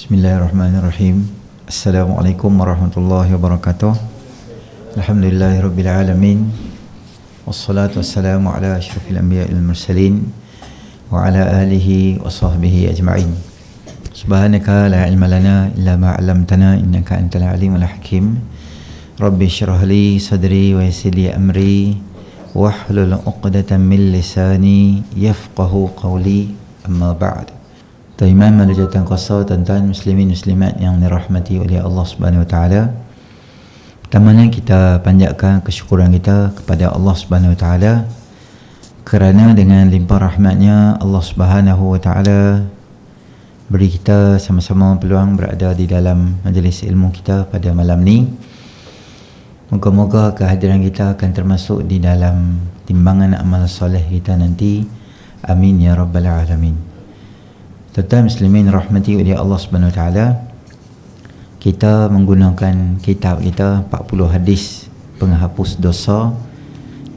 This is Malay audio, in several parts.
Bismillahirrahmanirrahim. Assalamualaikum warahmatullahi wabarakatuh. Alhamdulillahirabbil alamin. Wassalatu wassalamu ala asyrafil anbiya'il mursalin wa ala alihi wa sahbihi ajma'in. Subhanaka la ilma lana illa ma 'allamtana innaka antal alimul hakim. Rabbi shrah li sadri wa yassir li amri wahlul 'uqdatam min lisani yafqahu qawli. Amma ba'd. Tuan-tuan manajatan kuasa, tuan-tuan muslimin muslimat yang dirahmati oleh Allah Subhanahu wa taala. Pertamanya kita panjatkan kesyukuran kita kepada Allah Subhanahu wa taala kerana dengan limpah rahmatnya Allah Subhanahu wa taala beri kita sama-sama peluang berada di dalam majlis ilmu kita pada malam ni. Moga-moga kehadiran kita akan termasuk di dalam timbangan amal soleh kita nanti. Amin ya rabbal alamin. Tuan-tuan muslimin rahmati oleh Allah Subhanahu wa taala, kita menggunakan kitab kita 40 hadis penghapus dosa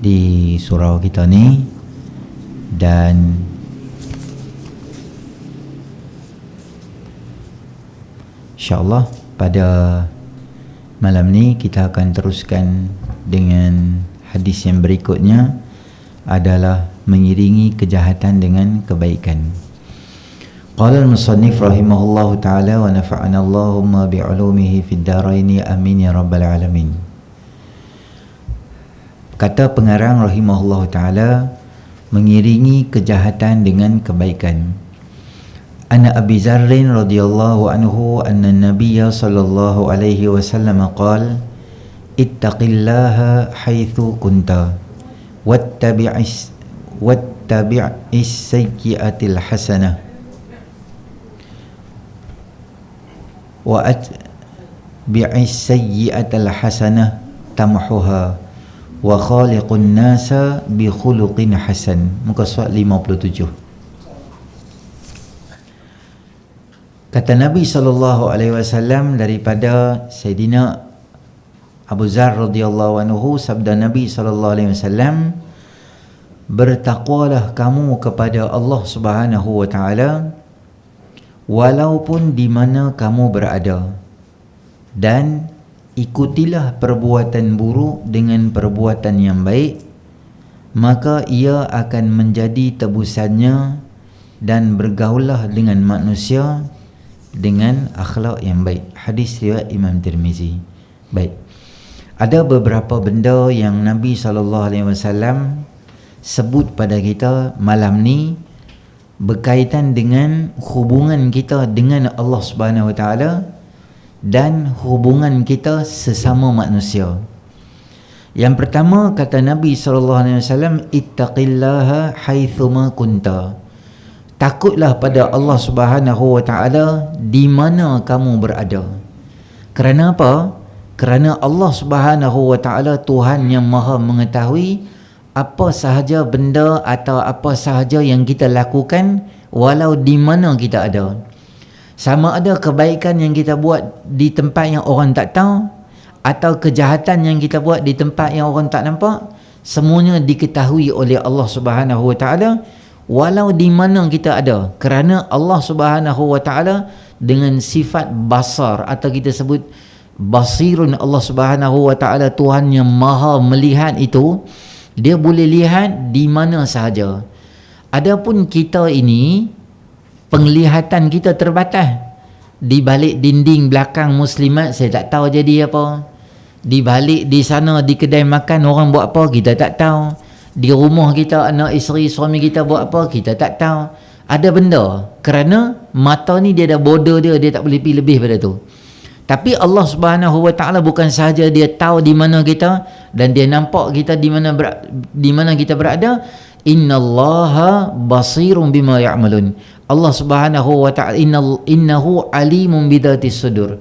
di surau kita ni, dan insya-Allah pada malam ni kita akan teruskan dengan hadis yang berikutnya, adalah mengiringi kejahatan dengan kebaikan. Qala al-musannif rahimahullahu ta'ala wa nafa'ana Allahumma bi'ulumihi fid daraini amin ya rabbal alamin. Kata pengarang rahimahullahu ta'ala, mengiringi kejahatan dengan kebaikan. Ana Abi Zarrin radhiyallahu anhu anna an-nabiyya sallallahu alaihi wasallam qala ittaqillaha haitsu kunta wattabi'is sayyi'atil hasanah wa atbi'is sayyi'atal hasanah tamhuha wa khaliqun nasa bi khuluqin hasan. Muka surat 57. Kata Nabi SAW daripada Sayyidina Abu Zar radhiyallahu anhu, sabda Nabi SAW, bertakwalah kamu kepada Allah Subhanahu wa taala walaupun di mana kamu berada, dan ikutilah perbuatan buruk dengan perbuatan yang baik, maka ia akan menjadi tebusannya, dan bergaullah dengan manusia dengan akhlak yang baik. Hadis riwayat Imam Tirmizi. Baik, ada beberapa benda yang Nabi SAW sebut pada kita malam ni berkaitan dengan hubungan kita dengan Allah Subhanahu wa taala dan hubungan kita sesama manusia. Yang pertama, kata Nabi SAW, ittaqillaha haitsuma kunta. Takutlah pada Allah Subhanahu wa taala di mana kamu berada. Kerana apa? Kerana Allah Subhanahu wa taala Tuhan yang Maha mengetahui apa sahaja benda atau apa sahaja yang kita lakukan walau di mana kita ada. Sama ada kebaikan yang kita buat di tempat yang orang tak tahu atau kejahatan yang kita buat di tempat yang orang tak nampak, semuanya diketahui oleh Allah Subhanahu wa taala walau di mana kita ada. Kerana Allah Subhanahu wa taala dengan sifat basar, atau kita sebut basirun, Allah Subhanahu wa taala Tuhan yang Maha melihat itu, dia boleh lihat di mana sahaja. Adapun kita ini, penglihatan kita terbatas. Di balik dinding belakang muslimat, saya tak tahu jadi apa. Di balik di sana di kedai makan orang buat apa, kita tak tahu. Di rumah kita, anak isteri suami kita buat apa, kita tak tahu. Ada benda, kerana mata ni dia ada border dia, dia tak boleh pergi lebih pada tu. Tapi Allah Subhanahu wa taala bukan sahaja dia tahu di mana kita dan dia nampak kita di mana kita berada. Innallaha basirun bima ya'malun. Allah Subhanahu wa taala innahu alimun bidzatis sudur.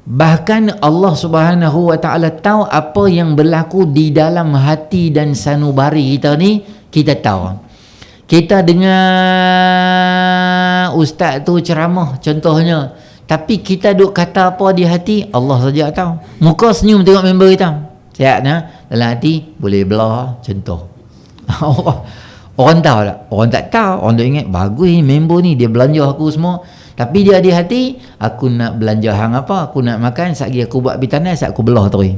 Bahkan Allah Subhanahu wa taala tahu apa yang berlaku di dalam hati dan sanubari kita ni, kita tahu. Kita dengar ustaz tu ceramah contohnya, tapi kita duk kata apa di hati, Allah saja tahu. Muka senyum tengok member kita, sihat nah, dalam hati boleh belah contoh. Orang tahu tak? Orang tak tahu. Orang tak ingat, bagus ni member ni, dia belanja aku semua. Tapi dia di hati, aku nak belanja hang apa, aku nak makan, satgi aku buat bitanai, sat aku belah terus.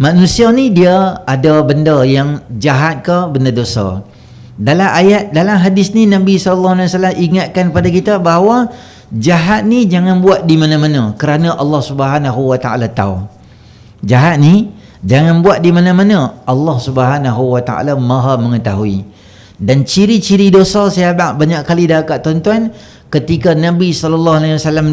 Manusia ni dia ada benda yang jahat ke benda dosa. Dalam ayat, dalam hadis ni Nabi SAW ingatkan pada kita bahawa jahat ni jangan buat di mana-mana kerana Allah Subhanahu Wa Taala tahu. Jahat ni jangan buat di mana-mana, Allah Subhanahu Wa Taala Maha mengetahui. Dan ciri-ciri dosa, sahabat, banyak kali dah kat tuan-tuan, ketika Nabi SAW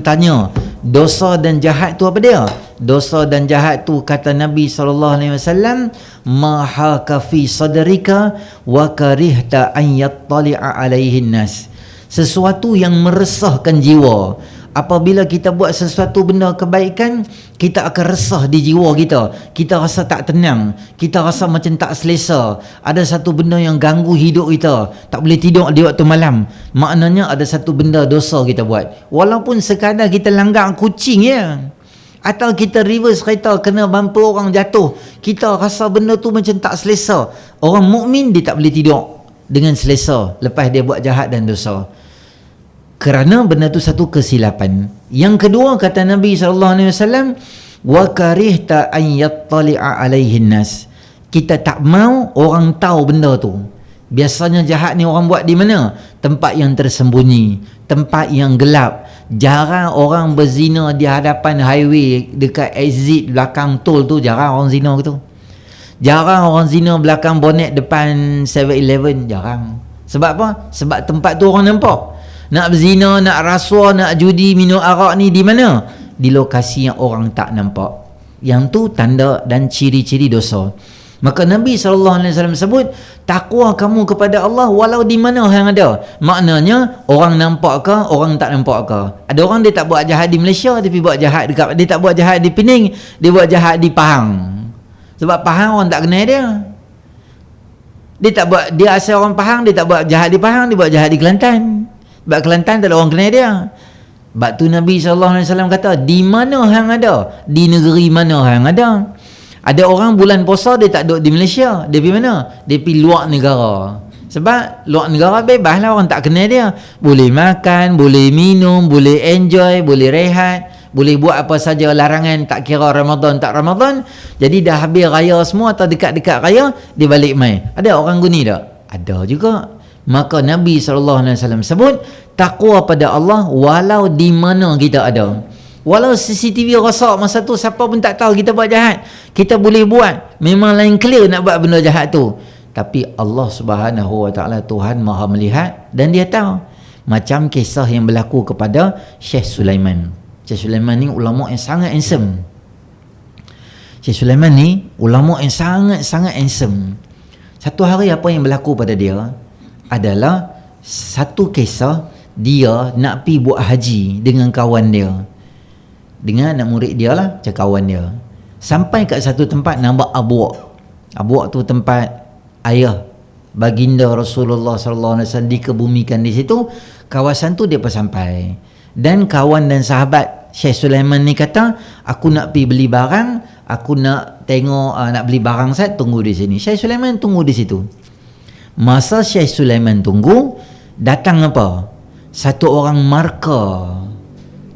tanya dosa dan jahat tu apa dia? Dosa dan jahat tu, kata Nabi SAW, ma haka fi sadrika wa karihta an yattali'a alaihin nas. Sesuatu yang meresahkan jiwa. Apabila kita buat sesuatu benda kebaikan, kita akan resah di jiwa kita. Kita rasa tak tenang, kita rasa macam tak selesa. Ada satu benda yang ganggu hidup kita, tak boleh tidur di waktu malam. Maknanya ada satu benda dosa kita buat. Walaupun sekadar kita langgar kucing ya, atau kita reverse kereta kena bumper orang jatuh, kita rasa benda tu macam tak selesa. Orang mukmin dia tak boleh tidur dengan selesa lepas dia buat jahat dan dosa, kerana benda tu satu kesilapan. Yang kedua, kata Nabi SAW, wa karihta an yattali'a alaihin nas. Kita tak mau orang tahu benda tu. Biasanya jahat ni orang buat di mana? Tempat yang tersembunyi, tempat yang gelap. Jarang orang berzina di hadapan highway, dekat exit belakang tol tu. Jarang orang zina gitu. Jarang orang zina belakang bonet depan 7-Eleven. Jarang. Sebab apa? Sebab tempat tu orang nampak. Nak berzina, nak rasuah, nak judi, minum arak ni di mana? Di lokasi yang orang tak nampak. Yang tu tanda dan ciri-ciri dosa. Maka Nabi SAW sebut, takwa kamu kepada Allah walau di mana yang ada. Maknanya orang nampak ke, orang tak nampak ke. Ada orang dia tak buat jahat di Malaysia, tapi buat jahat dekat, dia tak buat jahat di Pening, dia buat jahat di Pahang. Sebab Pahang orang tak kenal dia. Dia tak buat, dia asal orang Pahang, dia tak buat jahat di Pahang, dia buat jahat di Kelantan. Sebab Kelantan tak ada orang kenal dia. Sebab tu Nabi SAW kata, di mana hang ada? Di negeri mana hang ada? Ada orang bulan puasa dia tak duduk di Malaysia. Dia pergi mana? Dia pergi luar negara. Sebab luar negara bebas lah, orang tak kenal dia. Boleh makan, boleh minum, boleh enjoy, boleh rehat, boleh buat apa saja, larangan, tak kira Ramadan tak Ramadan. Jadi dah habis raya semua atau dekat-dekat raya, dia balik mai. Ada orang guni tak? Ada juga. Maka Nabi SAW sebut, takwa pada Allah walau di mana kita ada. Walau CCTV rosak masa tu, siapa pun tak tahu kita buat jahat, kita boleh buat. Memang lain clear nak buat benda jahat tu, tapi Allah Subhanahu Wa Taala, Tuhan Maha melihat dan dia tahu. Macam kisah yang berlaku kepada Syekh Sulaiman. Syekh Sulaiman ni ulama yang sangat handsome. Syekh Sulaiman ni ulama yang sangat-sangat handsome. Satu hari apa yang berlaku pada dia adalah satu kisah, dia nak pergi buat haji dengan kawan dia, dengan anak murid dia lah, macam kawan dia. Sampai kat satu tempat nampak Abuak. Abuak tu tempat ayah baginda Rasulullah SAW dikebumikan di situ. Kawasan tu dia sampai, dan kawan dan sahabat Syekh Sulaiman ni kata, aku nak pergi beli barang, aku nak tengok, nak beli barang, saya tunggu di sini. Syekh Sulaiman tunggu di situ. Masa Syekh Sulaiman tunggu, datang apa? Satu orang marka,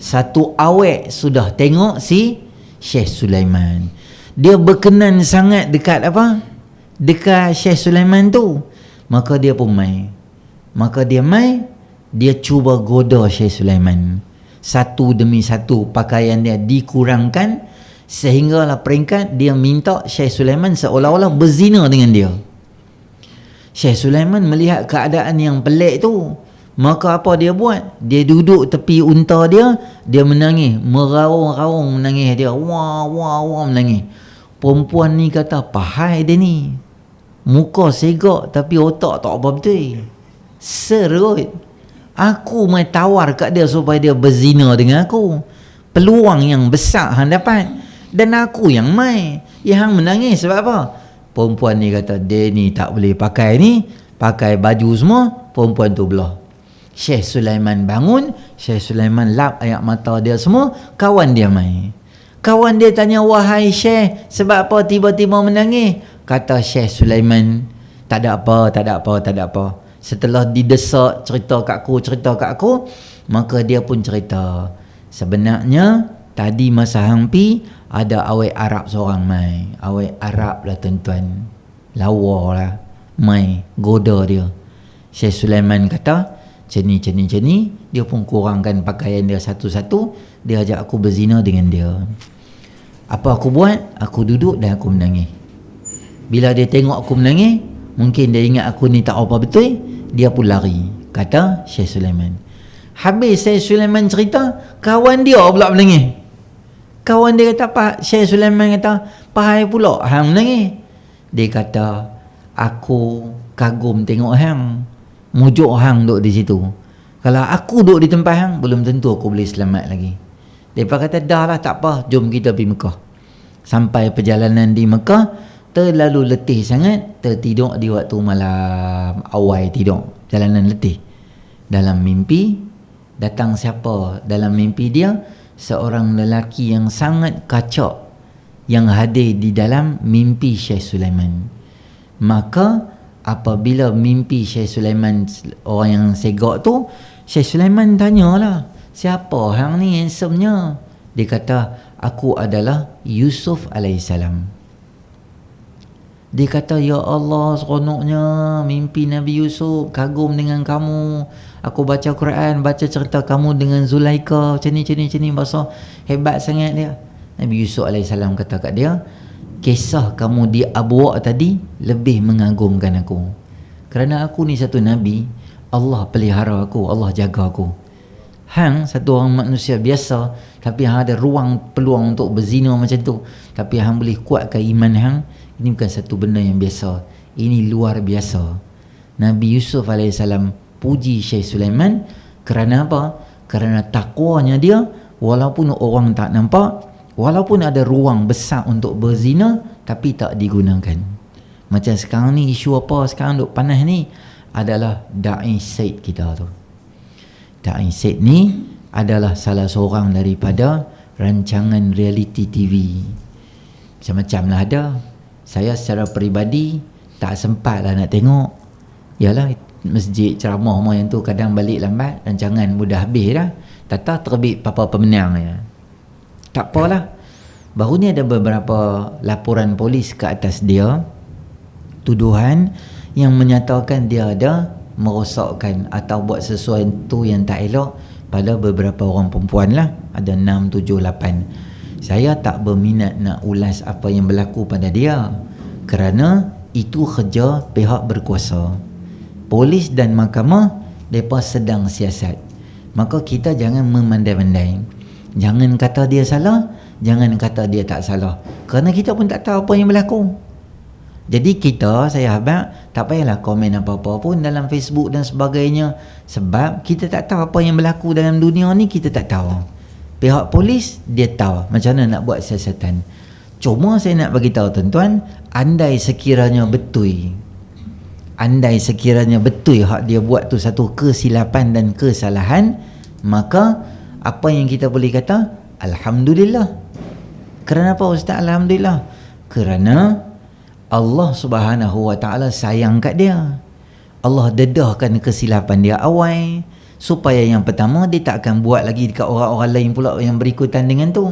satu awek sudah tengok si Syekh Sulaiman. Dia berkenan sangat dekat apa? Dekat Syekh Sulaiman tu. Maka dia pun mai. Maka dia mai, dia cuba goda Syekh Sulaiman. Satu demi satu pakaian dia dikurangkan, sehinggalah peringkat dia minta Syekh Sulaiman seolah-olah berzina dengan dia. Syekh Sulaiman melihat keadaan yang pelik tu, maka apa dia buat? Dia duduk tepi unta dia, dia menangis, meraung-raung menangis dia, wah menangis. Perempuan ni kata, pahai dia ni, muka segak tapi otak tak apa betul. Serut. Aku mai tawar kat dia supaya dia berzina dengan aku. Peluang yang besar hang dapat, dan aku yang mai. Yang hang menangis sebab apa? Perempuan ni kata, dia ni tak boleh pakai ni, pakai baju semua. Perempuan tu belah. Syekh Sulaiman bangun, Syekh Sulaiman lap air mata dia semua. Kawan dia mai. Kawan dia tanya, wahai Syekh, sebab apa tiba-tiba menangis? Kata Syekh Sulaiman, tak ada apa. Setelah didesak cerita kat aku, Maka dia pun cerita, sebenarnya tadi masa hang pi ada awet Arab seorang mai. Awet Arab lah tuan-tuan, lawa lah, mai goda dia. Syekh Sulaiman kata ceni, dia pun kurangkan pakaian dia satu-satu, dia ajak aku berzina dengan dia. Apa aku buat? Aku duduk dan aku menangis. Bila dia tengok aku menangis, mungkin dia ingat aku ni tak apa betul, dia pun lari, kata Syekh Sulaiman. Habis Syekh Sulaiman cerita, kawan dia pula menangis. Kawan dia kata, Pak Syekh Sulaiman kata, pahai pula hang menangis. Dia kata, aku kagum tengok hang, mujuk hang duduk di situ. Kalau aku duduk di tempat hang, belum tentu aku boleh selamat lagi. Mereka kata, dah lah tak apa, jom kita pergi Mekah. Sampai perjalanan di Mekah, terlalu letih sangat, tertidur di waktu malam, awal tidur, jalanan letih. Dalam mimpi, datang siapa? Dalam mimpi dia, seorang lelaki yang sangat kacak, yang hadir di dalam mimpi Syekh Sulaiman. Maka apabila mimpi Syekh Sulaiman, orang yang segak tu, Syekh Sulaiman tanyalah, siapa hang ni handsome-nya? Dia kata, aku adalah Yusuf alaihissalam. Dia kata, ya Allah, seronoknya mimpi Nabi Yusuf, kagum dengan kamu. Aku baca Quran, baca cerita kamu dengan Zulaika, macam ni, bahasa hebat sangat dia. Nabi Yusuf alaihissalam kata kat dia, kisah kamu di Abwa' tadi lebih mengagumkan aku. Kerana aku ni satu Nabi, Allah pelihara aku, Allah jaga aku. Hang satu orang manusia biasa, tapi hang ada ruang peluang untuk berzina macam tu, tapi hang boleh kuatkan iman hang. Ini bukan satu benda yang biasa, ini luar biasa. Nabi Yusuf alaihissalam puji Syekh Sulaiman kerana apa? Kerana takwanya dia, walaupun orang tak nampak, walaupun ada ruang besar untuk berzina, tapi tak digunakan. Macam sekarang ni, isu apa sekarang duk panas ni adalah Da'i Said kita tu. Da'i Said ni adalah salah seorang daripada rancangan reality TV. Macam-macam lah ada. Saya secara peribadi tak sempat lah nak tengok. Yalah, masjid ceramah yang tu kadang balik lambat, rancangan mudah habis dah, tata terbit papa pemenang ya. Tak apalah. Baru ni ada beberapa laporan polis ke atas dia, tuduhan yang menyatakan dia ada merosakkan atau buat sesuatu yang tak elok pada beberapa orang perempuan lah. Ada 6, 7, 8. Saya tak berminat nak ulas apa yang berlaku pada dia, kerana itu kerja pihak berkuasa. Polis dan mahkamah, mereka sedang siasat. Maka kita jangan memandai-mandai. Jangan kata dia salah, jangan kata dia tak salah, kerana kita pun tak tahu apa yang berlaku. Jadi kita, saya harap tak payahlah komen apa-apa pun dalam Facebook dan sebagainya, sebab kita tak tahu apa yang berlaku dalam dunia ni, kita tak tahu. Pihak polis dia tahu macam mana nak buat siasatan. Cuma saya nak bagi tahu tuan-tuan, andai sekiranya betul hak dia buat tu satu kesilapan dan kesalahan, maka apa yang kita boleh kata? Alhamdulillah. Kerana apa Ustaz Alhamdulillah? Kerana Allah Subhanahu Wa Ta'ala sayang kat dia. Allah dedahkan kesilapan dia awal, supaya yang pertama dia tak akan buat lagi dekat orang-orang lain pula yang berikutan dengan tu.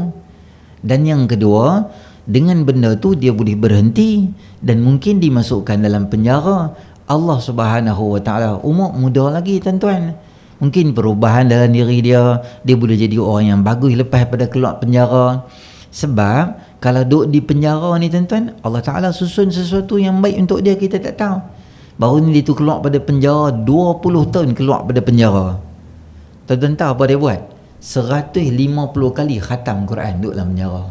Dan yang kedua, dengan benda tu dia boleh berhenti dan mungkin dimasukkan dalam penjara. Allah Subhanahu Wa Ta'ala umur muda lagi tuan-tuan. Mungkin perubahan dalam diri dia, dia boleh jadi orang yang bagus lepas pada keluar penjara. Sebab kalau duduk di penjara ni tuan-tuan, Allah Ta'ala susun sesuatu yang baik untuk dia, kita tak tahu. Baru ni dia tu keluar pada penjara, 20 tahun keluar pada penjara. Tuan-tuan tahu apa dia buat? 150 kali khatam Quran duduk dalam penjara.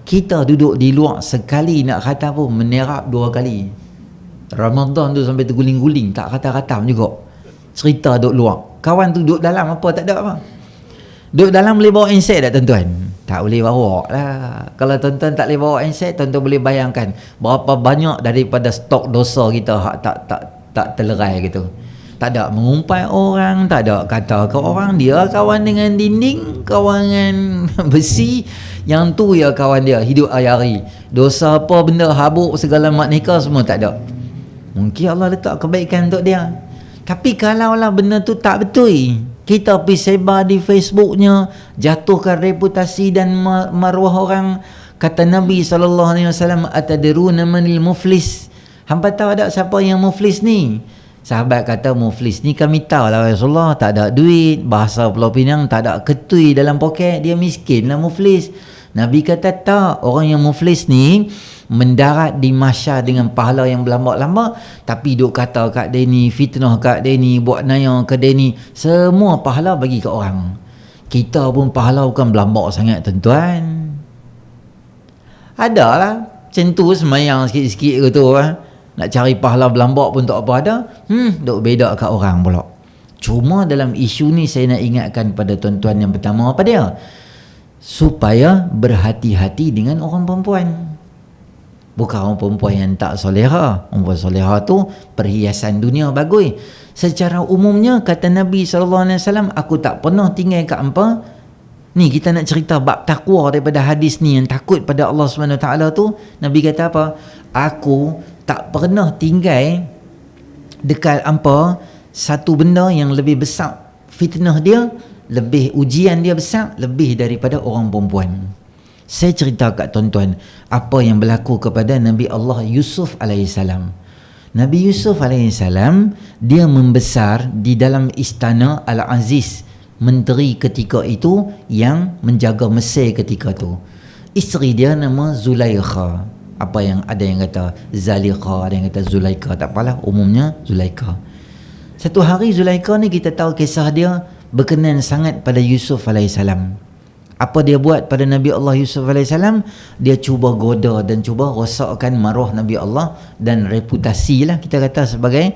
Kita duduk di luar, sekali nak khatam pun menerap 2 kali. Ramadan tu sampai terguling-guling, tak khatam-khatam juga. Cerita duduk luar, kawan tu duduk dalam apa, tak ada apa. Duduk dalam boleh bawa handset tak tuan-tuan? Tak boleh bawa lah. Kalau tuan-tuan tak boleh bawa handset, tuan-tuan boleh bayangkan berapa banyak daripada stok dosa kita hak tak terlerai gitu. Tak ada mengumpai orang, tak ada kata ke orang dia kawan dengan dinding, kawan dengan besi, yang tu ya kawan dia hidup hari-hari. Dosa apa benda habuk segala mak nikah semua tak ada. Mungkin Allah letak kebaikan untuk dia. Tapi kalaulah benda tu tak betul, kita pergi sebar di Facebooknya, jatuhkan reputasi dan maruah orang. Kata Nabi SAW, atadruna manil muflis? Hampa tahu tak siapa yang muflis ni? Sahabat kata, muflis ni kami tahu lah Rasulullah, tak ada duit, bahasa Pulau Pinang, tak ada ketui dalam poket, dia miskin lah muflis. Nabi kata tak, orang yang muflis ni mendarat di mahsyar dengan pahala yang berlambak-lambak, tapi duk kata kat dia ni, fitnah kat dia ni, buat naya kat dia ni, semua pahala bagi kat orang. Kita pun pahala bukan berlambak sangat tuan-tuan. Adalah macam tu, semayang sikit-sikit ke tu nak cari pahala berlambak pun tak apa ada. Duk beda kat orang pula. Cuma dalam isu ni saya nak ingatkan pada tuan-tuan yang pertama apa dia? Supaya berhati-hati dengan orang perempuan. Bukan orang perempuan yang tak soleha. Orang soleha tu perhiasan dunia bagus. Secara umumnya kata Nabi SAW, aku tak pernah tinggal kat hampa. Ni kita nak cerita bab takwa daripada hadis ni, yang takut pada Allah SWT tu. Nabi kata apa? Aku tak pernah tinggal dekat hampa satu benda yang lebih besar fitnah dia, lebih ujian dia besar, lebih daripada orang perempuan. Saya cerita kat tuan-tuan apa yang berlaku kepada Nabi Allah Yusuf alaihissalam. Nabi Yusuf alaihissalam, dia membesar di dalam istana Al-Aziz, menteri ketika itu yang menjaga Mesir ketika tu. Isteri dia nama Zulaikha. Apa yang ada yang kata Zalikha, ada yang kata Zulaikha, tak apalah, umumnya Zulaikha. Satu hari Zulaikha ni kita tahu kisah dia berkenan sangat pada Yusuf alaihissalam. Apa dia buat pada Nabi Allah Yusuf AS? Dia cuba goda dan cuba rosakkan maruah Nabi Allah dan reputasi lah kita kata sebagai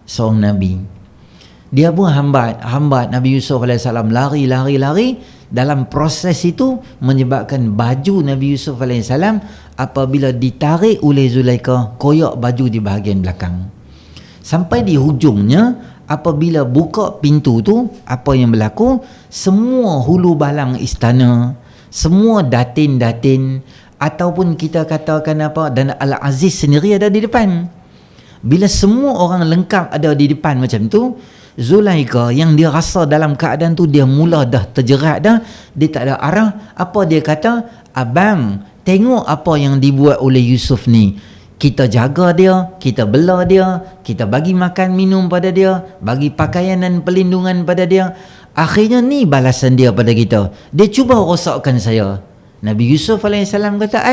seorang Nabi. Dia pun hambat Nabi Yusuf AS, lari. Dalam proses itu menyebabkan baju Nabi Yusuf AS apabila ditarik oleh Zulaikha, koyak baju di bahagian belakang. Sampai di hujungnya, apabila buka pintu tu, apa yang berlaku? Semua hulu balang istana, semua datin-datin, ataupun kita katakan apa, dan Al-Aziz sendiri ada di depan. Bila semua orang lengkap ada di depan macam tu, Zulaikha yang dia rasa dalam keadaan tu dia mula dah terjerat dah, dia tak ada arah. Apa dia kata? Abang, tengok apa yang dibuat oleh Yusuf ni. Kita jaga dia, kita bela dia, kita bagi makan minum pada dia, bagi pakaian dan perlindungan pada dia. Akhirnya ni balasan dia pada kita. Dia cuba rosakkan saya. Nabi Yusuf AS kata,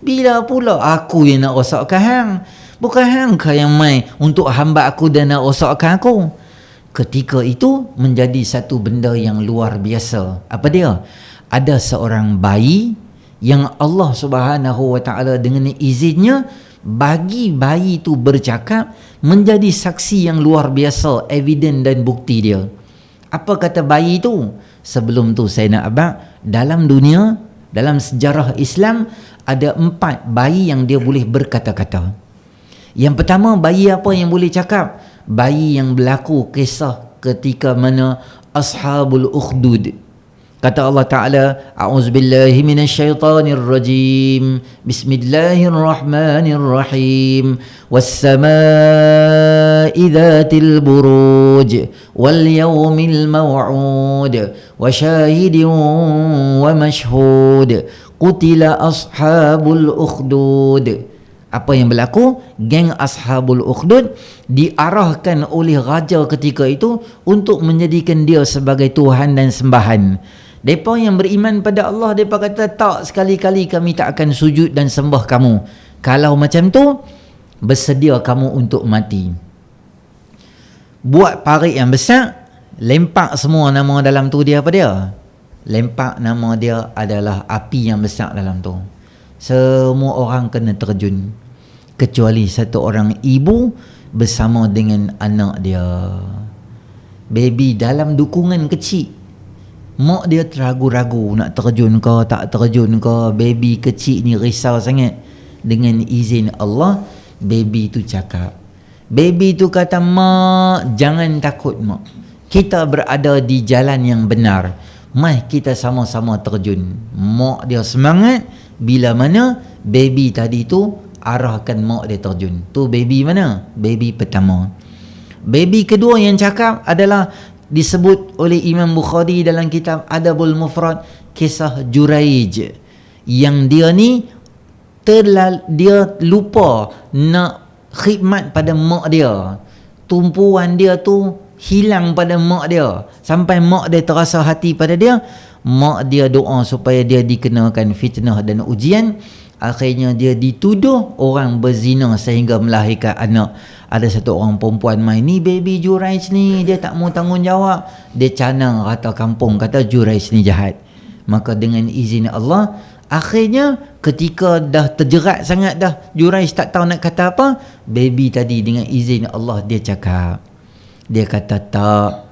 bila pula aku yang nak rosakkan hang? Bukan hang ke yang mai untuk hamba aku dan nak rosakkan aku? Ketika itu menjadi satu benda yang luar biasa. Apa dia? Ada seorang bayi yang Allah Subhanahu Wa Taala dengan izinnya bagi bayi itu bercakap, menjadi saksi yang luar biasa, evidence dan bukti dia. Apa kata bayi itu? Sebelum tu saya nak abang, dalam dunia, dalam sejarah Islam ada 4 bayi yang dia boleh berkata-kata. Yang pertama, bayi apa yang boleh cakap? Bayi yang berlaku kisah ketika mana Ashabul Ukhdud. Kata Allah Ta'ala, A'udzubillahi minasyaitanirrajim, Bismillahirrahmanirrahim, Wassama'i dhatil buruj, Wal yawmil maw'ud, Wa syahidin wa mashhud, Qutila ashabul ukhdud. Apa yang berlaku? Geng Ashabul Ukhdud diarahkan oleh raja ketika itu untuk menjadikan dia sebagai Tuhan dan sembahan. Mereka yang beriman pada Allah, mereka kata, tak, sekali-kali kami tak akan sujud dan sembah kamu. Kalau macam tu, bersedia kamu untuk mati. Buat parit yang besar, lempak semua nama dalam tu dia apa dia? Lempak nama dia adalah api yang besar dalam tu. Semua orang kena terjun, kecuali satu orang ibu bersama dengan anak dia. Baby dalam dukungan kecil. Mak dia teragu-ragu nak terjun ke tak terjun ke. Baby kecil ni risau sangat. Dengan izin Allah, baby tu cakap. Baby tu kata, mak, jangan takut mak. Kita berada di jalan yang benar. Mai kita sama-sama terjun. Mak dia semangat. Bila mana baby tadi tu arahkan mak dia terjun. Tu baby mana? Baby pertama. Baby kedua yang cakap adalah disebut oleh Imam Bukhari dalam kitab Adabul Mufrad, kisah Juraij, yang dia ni dia lupa nak khidmat pada mak dia. Tumpuan dia tu hilang pada mak dia, sampai mak dia terasa hati pada dia. Mak dia doa supaya dia dikenakan fitnah dan ujian. Akhirnya dia dituduh orang berzina sehingga melahirkan anak. Ada satu orang perempuan main, ni baby Juraij ni, dia tak mau tanggungjawab. Dia canang rata kampung, kata Juraij ni jahat. Maka dengan izin Allah, akhirnya ketika dah terjerat sangat dah, Juraij tak tahu nak kata apa, baby tadi dengan izin Allah dia cakap. Dia kata, tak,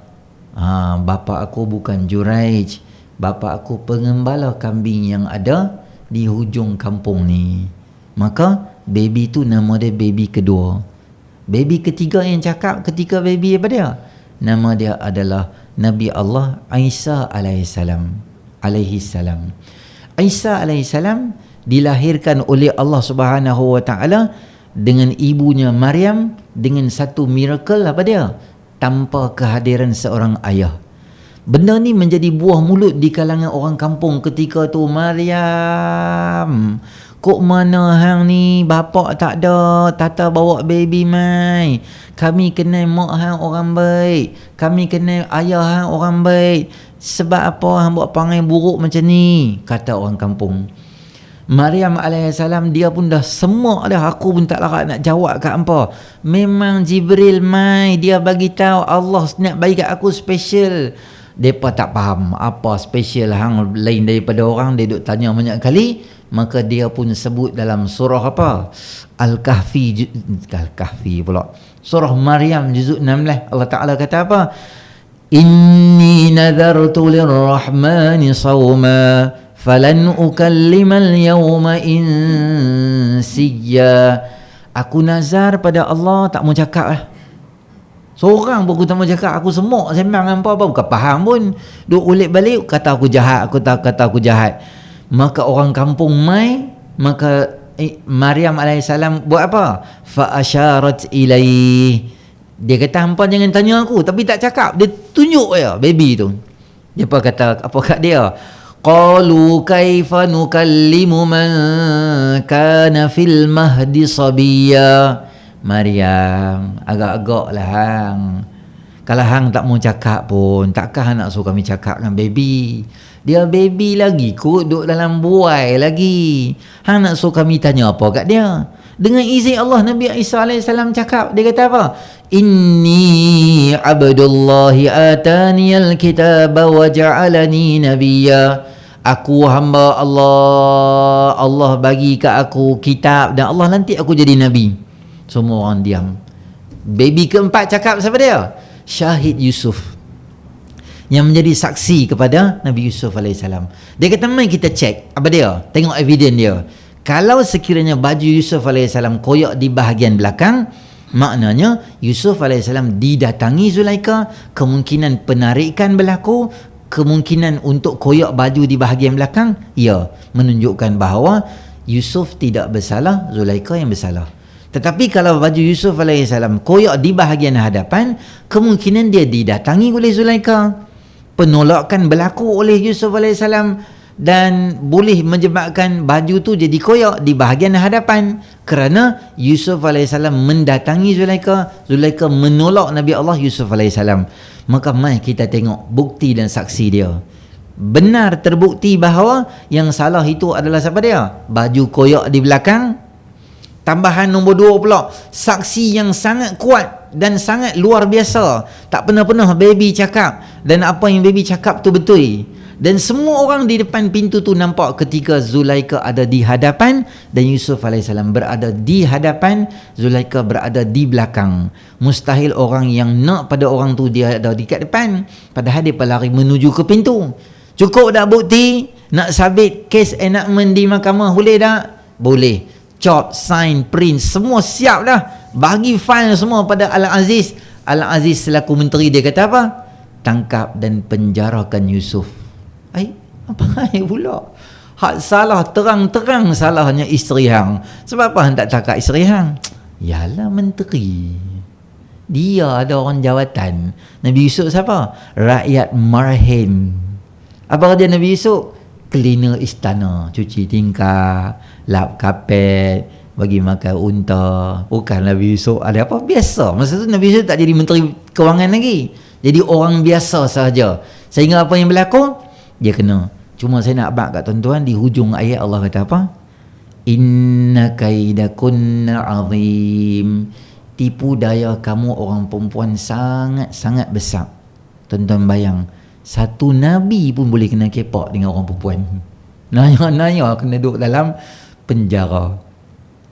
bapa aku bukan Juraij, bapa aku pengembala kambing yang ada di hujung kampung ni. Maka baby tu nama dia baby kedua. Baby ketiga yang cakap ketika baby apa dia? Nama dia adalah Nabi Allah Isa alaihissalam. Isa alaihissalam dilahirkan oleh Allah Subhanahu wa taala dengan ibunya Maryam dengan satu miracle apa dia? Tanpa kehadiran seorang ayah. Benda ni menjadi buah mulut di kalangan orang kampung ketika tu. Maryam, kok mana hang ni, bapak tak ada, tata bawa baby mai. Kami kenal mak hang orang baik, kami kenal ayah hang orang baik. Sebab apa hang buat panggil buruk macam ni, kata orang kampung. Maryam alaihissalam dia pun dah semak dah, aku pun tak larat nak jawab kat hampa. Memang Jibril mai, dia bagi tahu Allah nak bagi kat aku special. Depa tak faham apa special hang lain daripada orang, dia duk tanya banyak kali. Maka dia pun sebut dalam surah apa? Al-Kahfi pula. Surah Maryam juzuk 16, Allah Taala kata apa? Inni nadartu lirrahmani sawma falan ukallimal yawma insiya. Aku nazar pada Allah tak mau cakap lah. Seorang pun aku tak mau cakap. Aku semak sembang apa-apa, bukan faham pun. Duk ulik balik, kata aku jahat, kata aku jahat. Maka orang kampung mai, maka Maryam alaihissalam buat apa? Fa asyarat ilaih. Dia kata hampa jangan tanya aku, tapi tak cakap. Dia tunjuk ya baby tu. Dia apa kata apa kat dia? Qalu kaifa nukallimu man kana fil mahdi sabiyya. Maryam, agak-agak lah hang. Kalau hang tak mau cakap pun, takkan nak suruh kami cakap dengan baby. Dia baby lagi kot, duduk dalam buai lagi. Hang nak suruh kami tanya apa kat dia? Dengan izin Allah, Nabi Isa AS cakap, dia kata apa? Inni abdullahi ataniyal kitaba wa ja'alani nabiyya. Aku hamba Allah, Allah bagi kat aku kitab dan Allah nanti aku jadi nabi. Semua orang diam. Baby keempat cakap siapa dia? Syahid Yusuf, yang menjadi saksi kepada Nabi Yusuf AS. Dia kata, mari kita cek apa dia, tengok evidence dia. Kalau sekiranya baju Yusuf AS koyak di bahagian belakang, maknanya Yusuf AS didatangi Zulaikha, kemungkinan penarikan berlaku, kemungkinan untuk koyak baju di bahagian belakang, ya, menunjukkan bahawa Yusuf tidak bersalah, Zulaikha yang bersalah. Tetapi kalau baju Yusuf AS koyak di bahagian hadapan, kemungkinan dia didatangi oleh Zulaikha, penolakan berlaku oleh Yusuf AS, dan boleh menyebabkan baju tu jadi koyak di bahagian hadapan kerana Yusuf AS mendatangi Zulaikha, Zulaikha menolak Nabi Allah Yusuf AS. Maka mari kita tengok bukti dan saksi dia. Benar terbukti bahawa yang salah itu adalah siapa dia? Baju koyak di belakang. Tambahan nombor 2 pula, saksi yang sangat kuat dan sangat luar biasa. Tak pernah-pernah baby cakap, dan apa yang baby cakap tu betul. Dan semua orang di depan pintu tu nampak ketika Zulaikha ada di hadapan dan Yusuf AS berada di hadapan, Zulaikha berada di belakang. Mustahil orang yang nak pada orang tu dia ada di kat depan, padahal dia lari menuju ke pintu. Cukup tak bukti? Nak sabit kes enactment di mahkamah boleh tak? Boleh. Chop, sign, print, semua siap dah. Bagi file semua pada Al-Aziz. Al-Aziz selaku menteri dia kata apa? Tangkap dan penjarakan Yusuf. Apa pula? Hak salah, terang-terang salahnya isteri hang. Sebab apa hang tak cakap isteri hang? Yalah menteri. Dia ada orang jawatan. Nabi Yusuf siapa? Rakyat Marhin. Apa kerja Nabi Yusuf? Cleaner istana, cuci tingkap, lap kapet, bagi makan unta. Bukan Nabi Yusuf ada apa? Biasa. Masa tu Nabi Yusuf tak jadi menteri kewangan lagi. Jadi orang biasa sahaja. Sehingga apa yang berlaku? Dia kena. Cuma saya nak abang kat tuan-tuan, di hujung ayat Allah kata apa? Inna kaidakunna azim. Tipu daya kamu orang perempuan sangat-sangat besar. Tuan-tuan bayang, satu Nabi pun boleh kena kepak dengan orang perempuan. Nanya kena duduk dalam penjara.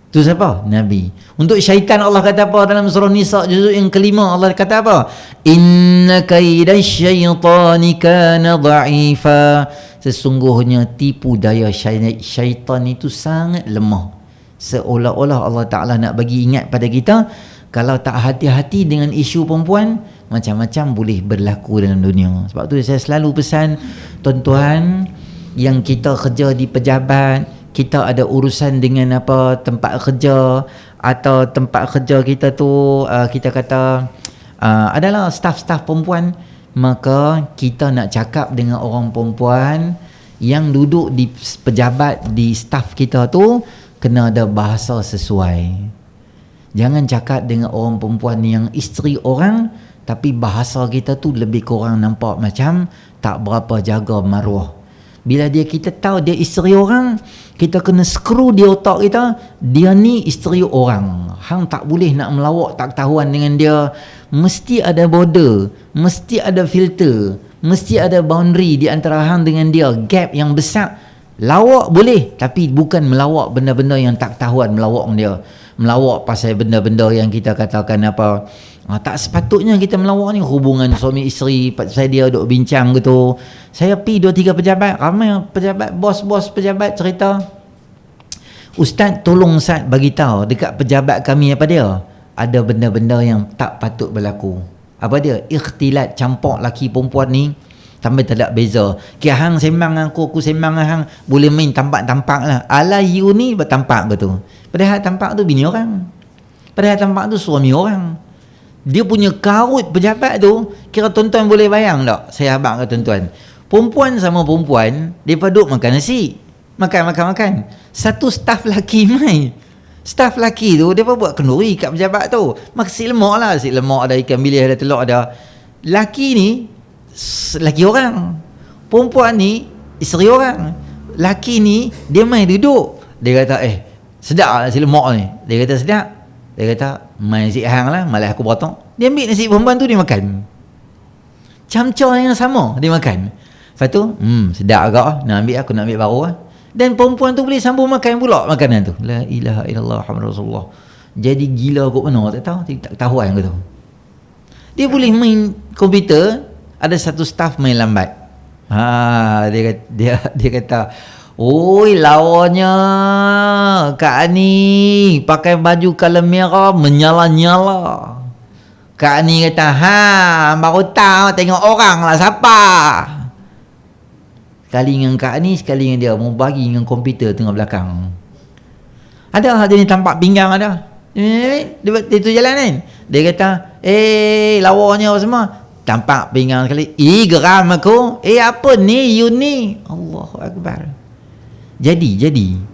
Tu siapa? Nabi. Untuk syaitan Allah kata apa dalam surah Nisa juzuk yang kelima? Allah kata apa? Inna kaidasyaitani kana dha'ifa. Sesungguhnya tipu daya syaitan itu sangat lemah. Seolah-olah Allah Ta'ala nak bagi ingat pada kita, kalau tak hati-hati dengan isu perempuan, macam-macam boleh berlaku dalam dunia. Sebab tu saya selalu pesan tuan-tuan yang kita kerja di pejabat, kita ada urusan dengan apa tempat kerja, atau tempat kerja kita tu kita kata adalah staf-staf perempuan, maka kita nak cakap dengan orang perempuan yang duduk di pejabat, di staf kita tu, kena ada bahasa sesuai. Jangan cakap dengan orang perempuan yang isteri orang, tapi bahasa kita tu lebih kurang nampak macam tak berapa jaga maruah. Bila kita tahu dia isteri orang, kita kena skru di otak kita, dia ni isteri orang. Hang tak boleh nak melawak tak ketahuan dengan dia. Mesti ada border, mesti ada filter, mesti ada boundary di antara hang dengan dia, gap yang besar. Lawak boleh, tapi bukan melawak benda-benda yang tak ketahuan melawak dia. Melawak pasal benda-benda yang kita katakan apa, tak sepatutnya kita melawak ni. Hubungan suami isteri, pasal dia duk bincang gitu. Saya pergi 2-3 pejabat, ramai pejabat, bos-bos pejabat cerita, Ustaz tolong Ustaz bagi tahu dekat pejabat kami apa dia, ada benda-benda yang tak patut berlaku. Apa dia? Ikhtilat, campur laki perempuan ni sampai tak ada beza. Kira hang sembang aku sembang hang, boleh main tampak-tampak lah. Ala you ni bertampak betul. Padahal tampak tu bini orang. Padahal tampak tu suami orang. Dia punya karut pejabat tu, kira tuan-tuan boleh bayang tak? Saya abang ke tuan-tuan, perempuan sama perempuan, mereka duduk makan nasi, makan. Satu staf laki mai, staf laki tu dia buat kenduri kat pejabat tu, makan lemak lah, nasi lemak ada, ikan bilis ada, telur ada. Laki ni laki orang, perempuan ni isteri orang. Laki ni dia mai duduk, dia kata sedap lah nasi lemak ni. Dia kata sedap. Dia kata mai nasi hang lah, malah aku potong. Dia ambil nasi perempuan tu, dia makan camca yang sama, dia makan. Lepas tu sedap agak nak ambil, aku nak ambil baru lah. Dan perempuan tu boleh sambung makan pula makanan tu. La ilaha illallah Muhammad Rasulullah. Jadi gila kot mana tak tahu, tak tahuan ke tu. Dia boleh main komputer, ada satu staf main lambat. Dia kata, oi lawannya Kak Ani pakai baju color merah menyala-nyala. Kak Ani kata, baru tahu tengok orang lah siapa. Sekali dengan Kak Ani, sekali dengan dia, mau bagi dengan komputer tengah belakang. Ada jenis tampak pinggang ada. Dia tu jalan kan. Dia kata, lawannya semua. Tampak pinggang sekali. Geram aku. Apa ni? You ni. Allahu Akbar. Jadi.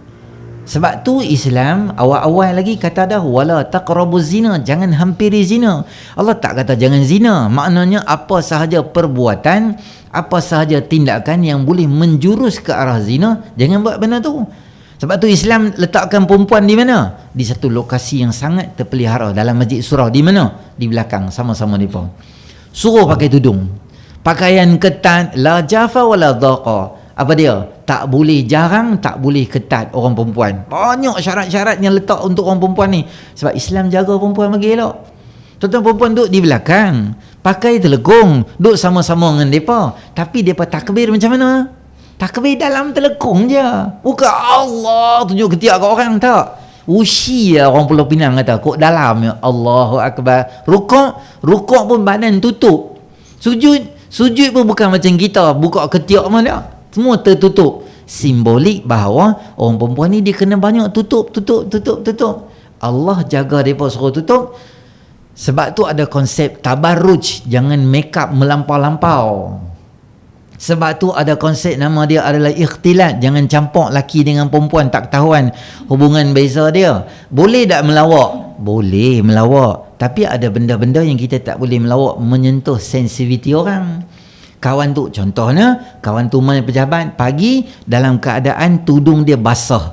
Sebab tu Islam awal-awal lagi kata dah, wala taqrabuz zina, jangan hampiri zina. Allah tak kata jangan zina. Maknanya apa sahaja perbuatan, apa sahaja tindakan yang boleh menjurus ke arah zina, jangan buat benda tu. Sebab tu Islam letakkan perempuan di mana? Di satu lokasi yang sangat terpelihara dalam masjid surau. Di mana? Di belakang, sama-sama mereka. Suruh pakai tudung, pakaian ketat, la jafa wala dhaqa. Apa dia? Tak boleh jarang, tak boleh ketat orang perempuan. Banyak syarat-syarat yang letak untuk orang perempuan ni. Sebab Islam jaga perempuan bagi elok. Tuan-tuan perempuan duduk di belakang, pakai telekung, duduk sama-sama dengan mereka. Tapi mereka takbir macam mana? Takbir dalam telekung je. Bukan Allah tunjuk ketiak kat orang, tak. Ushi lah orang Pulau Pinang kata, kok dalam ya. Allahu Akbar. Rukuk pun badan tutup. Sujud pun bukan macam kita buka ketiak mana. Semua tertutup. Simbolik bahawa orang perempuan ni dia kena banyak tutup. Allah jaga mereka suruh tutup. Sebab tu ada konsep tabarruj, jangan make up melampau-lampau. Sebab tu ada konsep nama dia adalah ikhtilat, jangan campur laki dengan perempuan, tak ketahuan hubungan beza dia. Boleh tak melawak? Boleh melawak, tapi ada benda-benda yang kita tak boleh melawak, menyentuh sensitiviti orang. Kawan tu, contohnya kawan tu main pejabat pagi dalam keadaan tudung dia basah,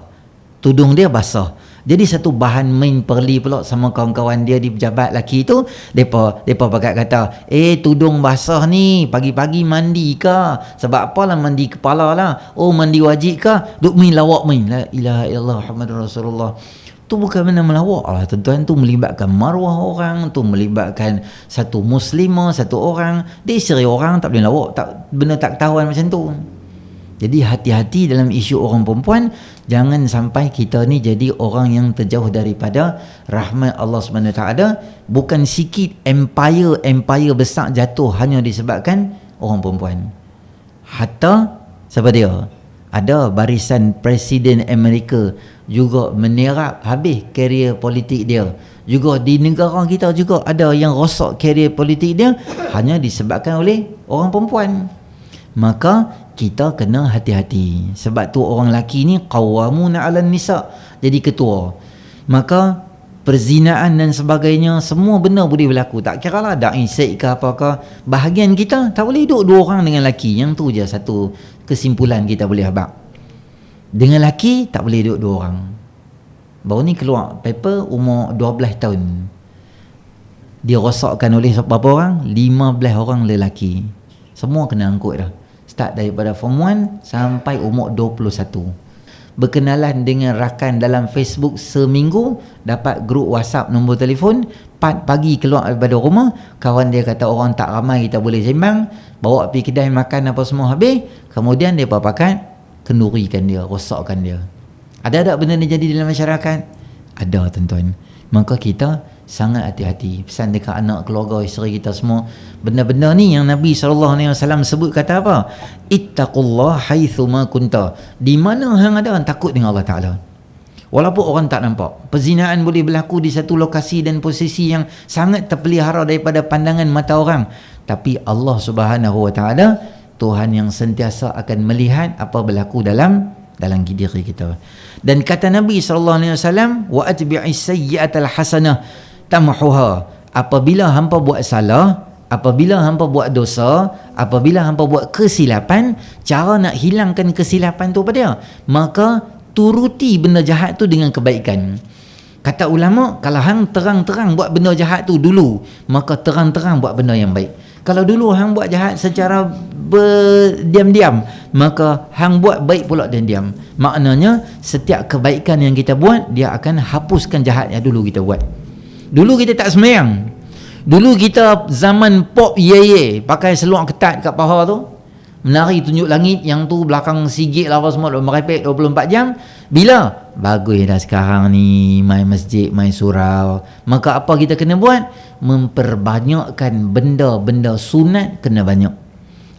jadi satu bahan main perli pula sama kawan-kawan dia di pejabat lelaki tu, depa pakat kata, tudung basah ni pagi-pagi mandi ke? Sebab apalah mandi kepala lah? Oh, mandi wajib ke? Duk main lawak main. La ilaha illallah Muhammadur Rasulullah. Tu bukan benda melawak lah tuan-tuan, tu melibatkan maruah orang, tu melibatkan satu muslimah, satu orang, dia isteri orang, tak boleh lawak, benda tak ketahuan macam tu. Jadi hati-hati dalam isu orang perempuan, jangan sampai kita ni jadi orang yang terjauh daripada rahmat Allah SWT. Bukan sikit empire besar jatuh hanya disebabkan orang perempuan. Hatta siapa dia? Ada barisan Presiden Amerika juga menerap habis karier politik dia. Juga di negara kita juga ada yang rosak karier politik dia hanya disebabkan oleh orang perempuan. Maka kita kena hati-hati. Sebab tu orang lelaki ni qawwamuna 'alan nisa, jadi ketua. Maka perzinaan dan sebagainya, semua benda boleh berlaku. Tak kira lah da'i said ke apakah. Bahagian kita tak boleh duduk dua orang dengan lelaki. Yang tu je satu kesimpulan kita boleh habaq. Dengan lelaki tak boleh duduk dua orang. Baru ni keluar paper umur 12 tahun. Dia rosakkan oleh berapa orang? 15 orang lelaki. Semua kena angkut dah. Start daripada form 1 sampai umur 21. Berkenalan dengan rakan dalam Facebook seminggu, dapat grup WhatsApp nombor telefon, 4 pagi keluar daripada rumah, kawan dia kata orang tak ramai kita boleh sembang, bawa pergi kedai makan apa semua habis, kemudian dia pakai kendurikan dia, rosakkan dia. Ada tak benda ni jadi dalam masyarakat? Ada tuan-tuan. Maka kita sangat hati-hati. Pesan dekat anak, keluarga, isteri kita semua, benda-benda ni yang Nabi SAW sebut kata apa? Ittaqullah haithuma kunta. Di mana hang ada, hang takut dengan Allah Ta'ala. Walaupun orang tak nampak. Perzinaan boleh berlaku di satu lokasi dan posisi yang sangat terpelihara daripada pandangan mata orang, tapi Allah Subhanahu Wa Ta'ala, Tuhan yang sentiasa akan melihat apa berlaku dalam diri kita. Dan kata Nabi SAW, wa atbi'is sayyi'atal hasanah tamhuha. Apabila hampa buat salah, apabila hampa buat dosa, apabila hampa buat kesilapan, cara nak hilangkan kesilapan tu apa dia? Maka turuti benda jahat tu dengan kebaikan. Kata ulama, kalau hang terang-terang buat benda jahat tu dulu, maka terang-terang buat benda yang baik. Kalau dulu hang buat jahat secara berdiam-diam, maka hang buat baik pula diam-diam. Maknanya setiap kebaikan yang kita buat, dia akan hapuskan jahat yang dulu kita buat. Dulu kita tak sembahyang. Dulu kita zaman pop ye pakai seluar ketat kat paha tu, menari tunjuk langit, yang tu belakang sigit lah apa semua, merepek 24 jam. Bila? Bagus dah sekarang ni main masjid, main surau. Maka apa kita kena buat? Memperbanyakkan benda-benda sunat, kena banyak.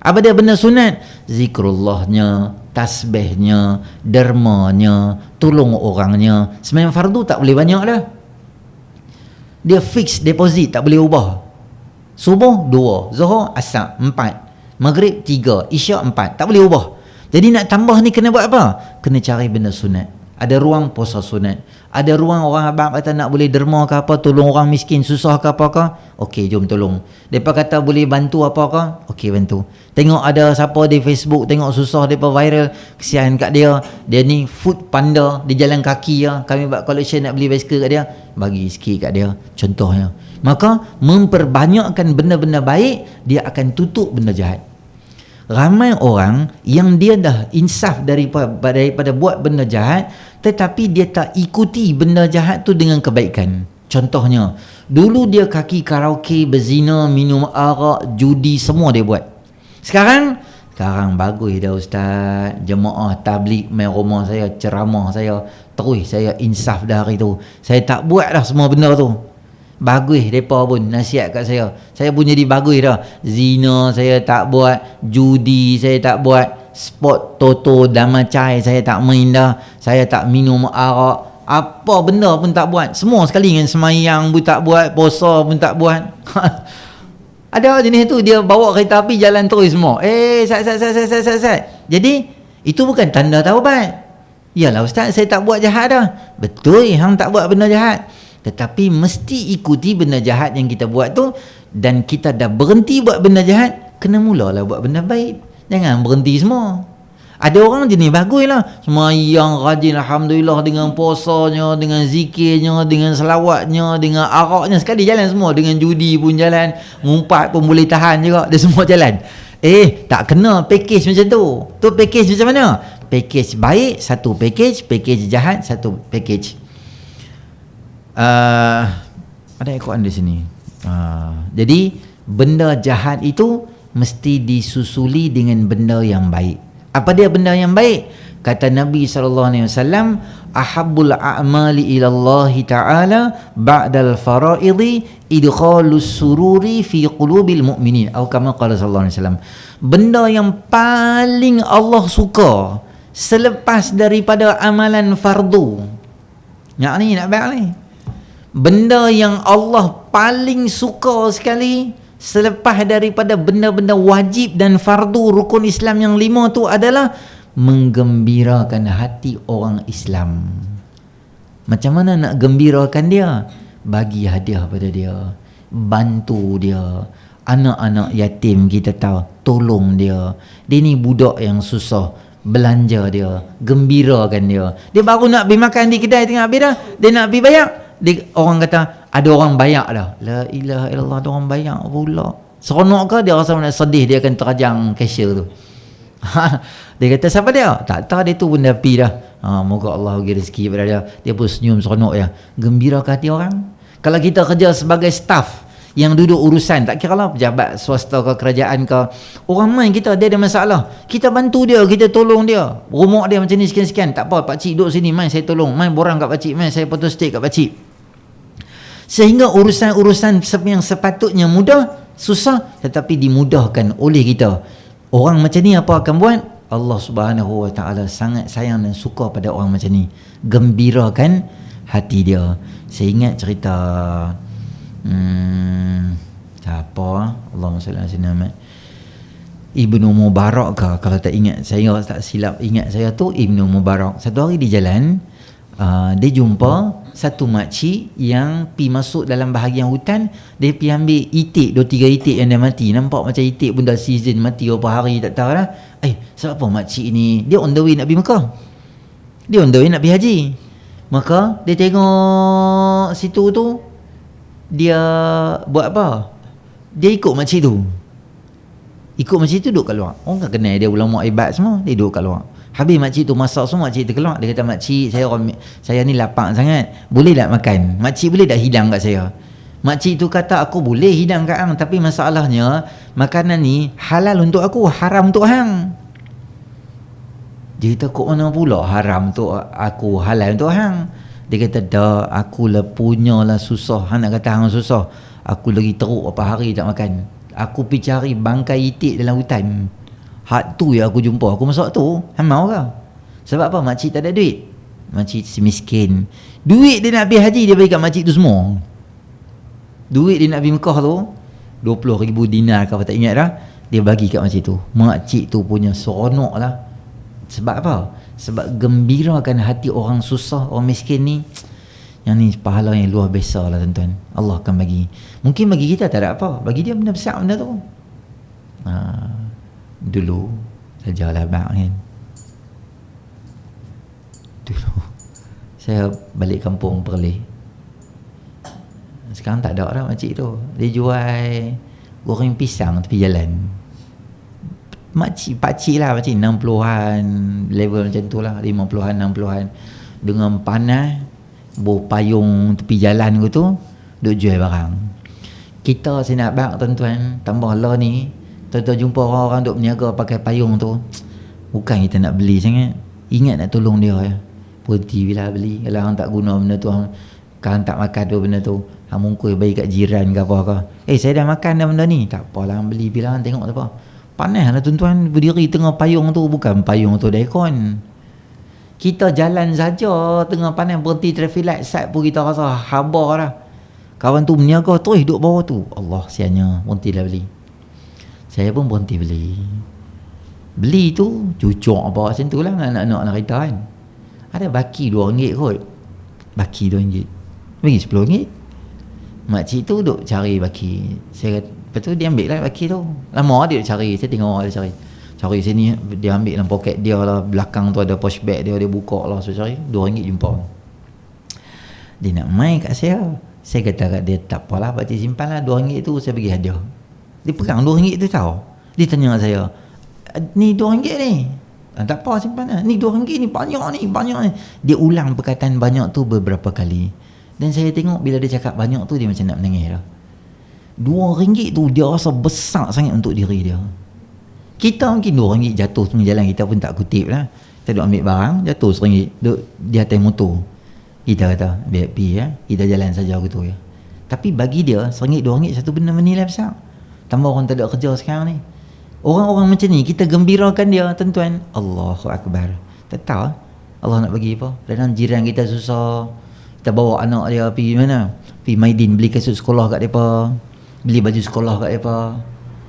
Apa dia benda sunat? Zikrullahnya, tasbihnya, dermanya, tolong orangnya. Sembahyang fardu tak boleh banyak dah. Dia fix deposit, tak boleh ubah. Subuh 2, Zuhur, Asar 4, Maghrib 3, Isyak 4, tak boleh ubah. Jadi nak tambah ni kena buat apa? Kena cari benda sunat. Ada ruang puasa sunat, ada ruang orang abang kata nak boleh derma ke apa, tolong orang miskin susah ke apakah, okey jom tolong. Depa kata boleh bantu apakah, okey bantu. Tengok ada siapa di Facebook tengok susah, depa viral, kesian kat dia, dia ni food panda, di jalan kaki ya, kami buat collection nak beli basikal kat dia, bagi sikit kat dia contohnya. Maka memperbanyakkan benda-benda baik, dia akan tutup benda jahat. Ramai orang yang dia dah insaf daripada buat benda jahat, tetapi dia tak ikuti benda jahat tu dengan kebaikan. Contohnya, dulu dia kaki karaoke, berzina, minum arak, judi, semua dia buat. Sekarang bagus dah ustaz, jemaah tabligh main rumah saya, ceramah saya, terus saya insaf dah hari tu. Saya tak buat dah semua benda tu. Bagus mereka pun nasihat kat saya. Saya pun jadi bagus dah. Zina saya tak buat, judi saya tak buat, sport toto damacai saya tak main dah, saya tak minum arak, Apa benda pun tak buat. Semua sekali dengan semayang pun tak buat, puasa pun tak buat. Ada jenis tu, dia bawa kereta api jalan terus semua. Sat. Jadi itu bukan tanda taubat. Yalah ustaz, saya tak buat jahat dah. Betul, hang tak buat benda jahat. Tetapi mesti ikuti benda jahat yang kita buat tu, dan kita dah berhenti buat benda jahat, kena mulalah buat benda baik. Jangan berhenti semua. Ada orang jenis bagus lah, semayang rajin alhamdulillah, dengan puasanya, dengan zikirnya, dengan selawatnya, dengan araknya, sekali jalan semua. Dengan judi pun jalan, ngumpat pun boleh tahan juga, dia semua jalan. Tak kena package macam tu. Tu package macam mana? Package baik satu package, package jahat satu package. Ada Al-Quran di sini. Jadi benda jahat itu mesti disusuli dengan benda yang baik. Apa dia benda yang baik? Kata Nabi SAW, ahabbul a'mali ilallahi ta'ala ba'dal fara'idhi idkhalus sururi fi qulubil mu'minin, atau kama qala sallallahu alaihi wasallam. Benda yang paling Allah suka selepas daripada amalan fardu. Nak baik ni. Benda yang Allah paling suka sekali selepas daripada benda-benda wajib dan fardu rukun Islam yang 5 tu adalah menggembirakan hati orang Islam. Macam mana nak gembirakan dia? Bagi hadiah pada dia, bantu dia. Anak-anak yatim kita tahu, tolong dia. Dia ni budak yang susah, belanja dia, gembirakan dia. Dia baru nak pergi makan di kedai tengah habis dah, dia nak pergi bayar. Orang kata ada orang bayar dah. La ilaha illallah, ada orang bayar pula. Seronok ke? Dia rasa nak sedih, dia akan terajang cashier tu. Dia kata siapa dia? Tak tahu, dia tu pun dah pergi dah. Moga Allah bagi rezeki pada dia. Dia pun senyum seronok ya. Gembira ke hati orang. Kalau kita kerja sebagai staff yang duduk urusan, tak kira lah pejabat swasta ke kerajaan ke, orang main kita, dia ada masalah, kita bantu dia, kita tolong dia. Rumah dia macam ni sekian-sekian, tak apa pakcik duduk sini, main saya tolong, main borang kat pakcik, main saya potong steak kat pakcik. Sehingga urusan-urusan yang sepatutnya mudah, susah, tetapi dimudahkan oleh kita. Orang macam ni apa akan buat? Allah Subhanahu Wa Taala sangat sayang dan suka pada orang macam ni. Gembirakan hati dia. Saya ingat cerita siapa? Allahumma salli ala sayyidina Muhammad. Ibnu Mubarak ke, kalau tak ingat saya, tak silap ingat saya tu Ibnu Mubarak. Satu hari di jalan, dia jumpa satu makcik yang pi masuk dalam bahagian hutan. Dia pi ambil itik, 2-3 itik yang dah mati. Nampak macam itik pun dah season, mati berapa hari tak tahu lah. Sebab apa makcik ni, dia on the way nak pergi Mekah, dia on the way nak pergi haji. Maka dia tengok situ tu, dia buat apa? Dia ikut makcik tu. Ikut makcik tu duduk kat luar. Orang kan kenal dia, ulama ibadat semua, dia duduk kat luar. Habis makcik tu masak semua, makcik tu keluar. Dia kata, makcik, saya ni lapar sangat, boleh tak makan? Makcik boleh tak hidang kat saya? Makcik tu kata, aku boleh hidang kat hang, tapi masalahnya makanan ni halal untuk aku, haram untuk hang. Dia kata, kok mana pula haram untuk aku, halal untuk hang? Dia kata, dah, aku lah punyalah susah. Hang nak kata hang susah, aku lagi teruk apa hari tak makan. Aku pergi cari bangkai itik dalam hutan. Hak tu yang aku jumpa, aku masuk tu. Hang mau ke? Sebab apa? Makcik tak ada duit. Makcik si miskin. Duit dia nak pergi haji, dia bagi kat makcik tu semua. Duit dia nak pergi Mekah tu, 20,000 dinar ke apa tak ingat dah, dia bagi kat makcik tu. Makcik tu punya seronok lah. Sebab apa? Sebab gembirakan hati orang susah, orang miskin ni. Yang ni pahala yang luar biasa lah tuan-tuan. Allah akan bagi. Mungkin bagi kita tak ada apa, bagi dia benda besar benda tu. Dulu sajalah bang kan. Dulu saya balik kampung Perlis. Sekarang tak ada dah makcik tu. Dia jual goreng pisang tepi jalan. Pakcik lah, pakcik 60-an, level macam tu lah, 50-an, 60-an. Dengan panas, bawa payung tepi jalan tu, duk jual barang. Kita saya nak bak tuan-tuan, tambah lah ni, tuan-tuan jumpa orang-orang duk berniaga pakai payung tu, bukan kita nak beli sangat, ingat nak tolong dia ya. Berhenti bila beli. Kalau orang tak guna benda tu, kalau tak makan tu benda tu, hang mungkul bagi kat jiran ke apa ke. Saya dah makan dah benda ni, tak apalah beli bila tengok tak apa. Panas lah tuan-tuan, berdiri tengah payung tu, bukan payung tu ada aircon. Kita jalan saja tengah panas berhenti traffic light side pun kita rasa habar dah. Kawan tu meniaga terus duduk bawah tu. Allah sianya, berhentilah beli. Saya pun berhenti beli. Beli tu cucuk apa macam tu lah dengan anak-anak nak kereta kan. Ada baki RM2 kot. Baki RM2. Bagi RM10. Makcik tu duk cari baki. Saya kata, lepas tu dia ambil lah baki tu. Lama dia duk cari. Saya tengok dia cari. Cari sini, dia ambil dalam poket dia lah. Belakang tu ada posh bag dia buka lah. So cari, RM2 jumpa. Dia nak main kat saya. Saya kata kat dia, tak apalah pakcik simpan lah RM2 tu saya bagi hadiah. Dia pegang RM2 tu tahu. Dia tanya saya, ni RM2 ni. Tak apa simpan lah. Ni RM2 ni banyak ni. Dia ulang perkataan banyak tu beberapa kali. Dan saya tengok bila dia cakap banyak tu dia macam nak menangis dah. RM2 tu dia rasa besar sangat untuk diri dia. Kita mungkin RM2 jatuh tengah jalan kita pun tak kutip lah. Kita duk ambil barang jatuh RM1 duk di atas motor. Kita kata biar pergi ya. Kita jalan saja gitu ya. Tapi bagi dia RM1 RM2 satu benda bernilai besar. Tambah orang tak ada kerja sekarang ni. Orang-orang macam ni kita gembirakan dia tuan-tuan. Allahu Akbar. Tak tahu Allah nak bagi apa. Kadang jiran kita susah, kita bawa anak dia pergi mana? Pergi Maidin beli kasut sekolah kat depa, beli baju sekolah kat depa.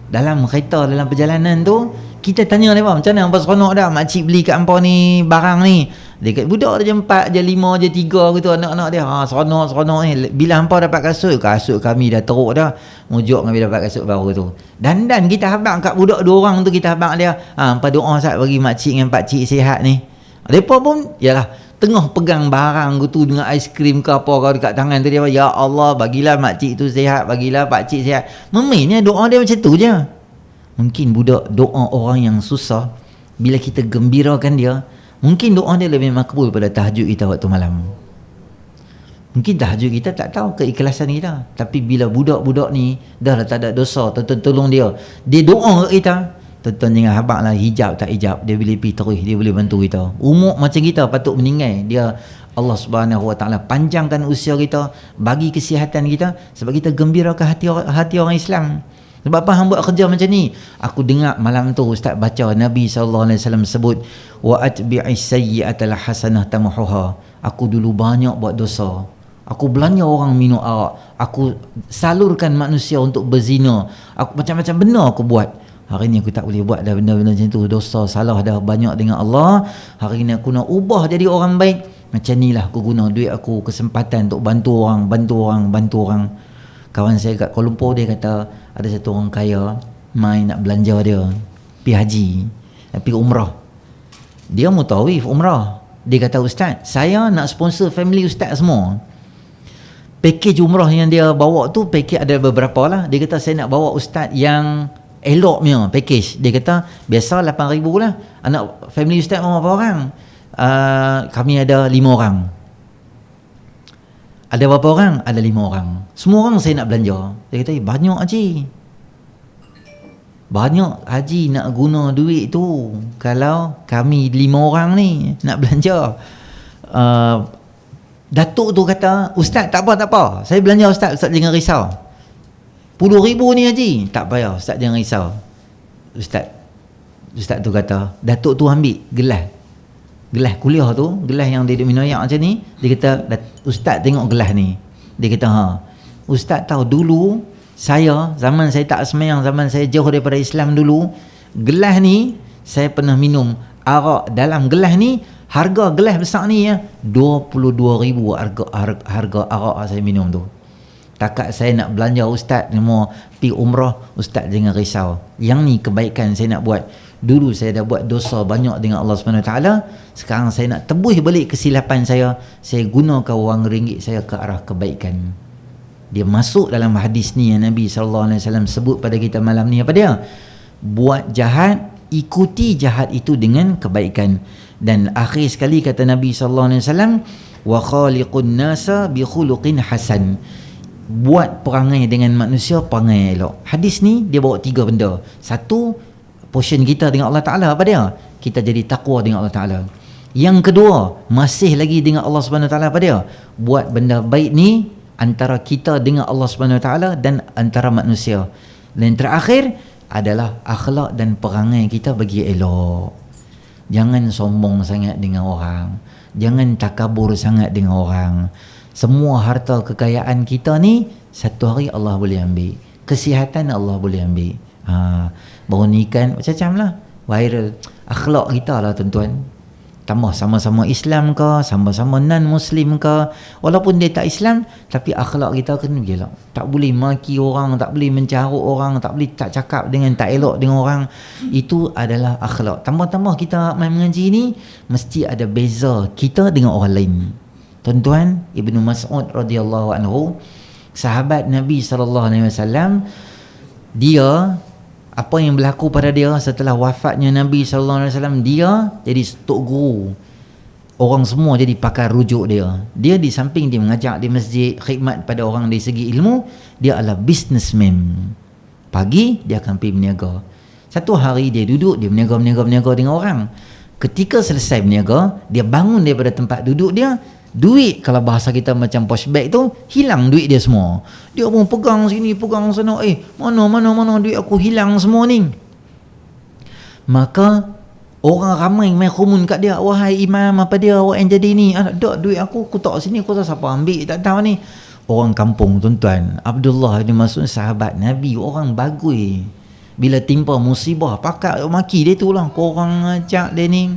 Dalam kereta dalam perjalanan tu kita tanya depa macam mana hangpa seronok dah makcik beli kat hangpa ni barang ni. Dia kata budak dia jam 4 je 5 je 3 gitu anak-anak dia. Seronok ni. Bila hangpa dapat kasut kami dah teruk dah. Mujuk kami dapat kasut baru tu. Dan kita habaq kat budak 2 orang tu kita habaq dia. Hangpa doa Ustaz bagi makcik dengan pakcik sihat ni. Depa pun yalah tengah pegang barang tu dengan aiskrim ke apa kau dekat tangan tu dia, ya Allah bagilah makcik tu sihat, bagilah pakcik sihat. Memangnya doa dia macam tu je. Mungkin budak doa orang yang susah, bila kita gembirakan dia, mungkin doa dia lebih makbul pada tahajud kita waktu malam. Mungkin tahajud kita tak tahu keikhlasan kita, tapi bila budak-budak ni dah tak ada dosa, tolong dia doa kat kita. Tuan-tuan jangan habaq lah hijab tak hijab, dia boleh pergi terus, dia boleh bantu kita. Umur macam kita patut meninggal, dia Allah Subhanahu Wa Taala panjangkan usia kita, bagi kesihatan kita, sebab kita gembirakan hati orang Islam. Sebab apa hang buat kerja macam ni? Aku dengar malam tu ustaz baca Nabi SAW sebut wa atbi'is sayyi'atal hasanah tamhuha. Aku dulu banyak buat dosa. Aku belanja orang minum arak. Aku salurkan manusia untuk berzina. Aku macam-macam benda aku buat. Hari ni aku tak boleh buat dah benda-benda macam tu. Dosa, salah dah banyak dengan Allah. Hari ni aku nak ubah jadi orang baik. Macam ni lah aku guna duit aku, kesempatan untuk bantu orang. Kawan saya kat Kuala Lumpur dia kata ada satu orang kaya mai nak belanja dia pergi haji, pergi umrah. Dia mutawif umrah. Dia kata ustaz, saya nak sponsor family ustaz semua. Package umrah yang dia bawa tu package ada beberapa lah. Dia kata saya nak bawa ustaz yang elok punya package. Dia kata biasa 8,000 lah. Anak family ustaz berapa orang? Kami ada 5 orang. Ada berapa orang? Ada 5 orang. Semua orang saya nak belanja. Dia kata banyak haji. Banyak haji nak guna duit tu. Kalau kami 5 orang ni nak belanja. Datuk tu kata, ustaz tak apa. Saya belanja ustaz jangan risau. 10,000 ni haji. Tak payah ustaz jangan risau. Ustaz tu kata, datuk tu ambil gelas kuliah tu, gelas yang dia minum air macam ni. Dia kata, ustaz tengok gelas ni. Dia kata, ustaz tahu dulu zaman saya tak semayang, zaman saya jauh daripada Islam dulu, gelas ni saya pernah minum arak dalam gelas ni. Harga gelas besar ni ya 22,000 harga arak saya minum tu. Takat saya nak belanja ustaz mau pergi umrah, ustaz jangan risau. Yang ni kebaikan saya nak buat. Dulu saya dah buat dosa banyak dengan Allah SWT. Sekarang saya nak tebus balik kesilapan saya. Saya gunakan wang ringgit saya ke arah kebaikan. Dia masuk dalam hadis ni yang Nabi SAW sebut pada kita malam ni. Apa dia? Buat jahat, ikuti jahat itu dengan kebaikan. Dan akhir sekali kata Nabi SAW, wa khaliqun nasa bi khuluqin hasan. Buat perangai dengan manusia perangai elok. Hadis ni dia bawa 3 benda. Satu, portion kita dengan Allah Ta'ala apa dia? Kita jadi takwa dengan Allah Ta'ala. Yang kedua, masih lagi dengan Allah Subhanahu Ta'ala apa dia? Buat benda baik ni antara kita dengan Allah Subhanahu Ta'ala dan antara manusia. Dan terakhir adalah akhlak dan perangai kita bagi elok. Jangan sombong sangat dengan orang. Jangan takabur sangat dengan orang. Semua harta kekayaan kita ni satu hari Allah boleh ambil. Kesihatan Allah boleh ambil. Baru ni kan macam-macam lah. Viral. Akhlak kita lah tuan-tuan. Tambah sama-sama Islam ke, sama-sama non-Muslim ke, walaupun dia tak Islam, tapi akhlak kita kena gila. Tak boleh maki orang, tak boleh mencarut orang, tak boleh tak cakap dengan tak elok dengan orang. Itu adalah akhlak. Tambah-tambah kita main mengaji ni, mesti ada beza kita dengan orang lain. Tuan-tuan, Ibnu Mas'ud radhiyallahu anhu, sahabat Nabi SAW, dia, apa yang berlaku pada dia setelah wafatnya Nabi SAW, dia jadi tok guru. Orang semua jadi pakar rujuk dia. Dia di samping dia mengajak di masjid, khidmat pada orang dari segi ilmu, dia adalah businessman. Pagi dia akan pergi berniaga. Satu hari dia duduk, dia berniaga dengan orang. Ketika selesai berniaga, dia bangun daripada tempat duduk dia. Duit, kalau bahasa kita macam pushback tu, hilang duit dia semua. Dia pun pegang sini, pegang sana. Mana duit aku hilang semua ni. Maka orang ramai main kumun kat dia. Wahai imam, apa dia awak yang jadi ni? Tak, duit aku tak sini, aku tak siapa ambil, tak tahu ni. Orang kampung tuan-tuan, Abdullah bin Mas'ud sahabat Nabi, orang bagus. Bila timpa musibah, pakat maki dia tu lah. Korang ajak dia ni,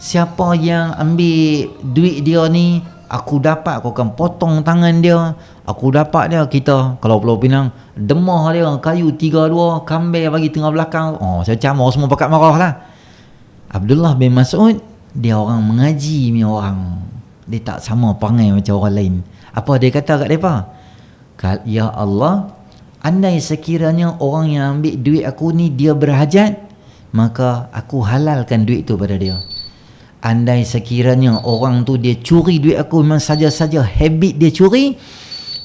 siapa yang ambil duit dia ni, aku dapat, aku akan potong tangan dia. Aku dapat dia. Kita kalau Pulau Pinang, demah dia kayu 3-2, kambing bagi tengah belakang. Saya camar, semua pakat marah lah. Abdullah bin Mas'ud, dia orang mengaji punya orang. Dia tak sama perangai macam orang lain. Apa dia kata kat mereka? Ya Allah, andai sekiranya orang yang ambil duit aku ni dia berhajat, maka aku halalkan duit tu pada dia. Andai sekiranya orang tu dia curi duit aku, memang saja-saja habit dia curi,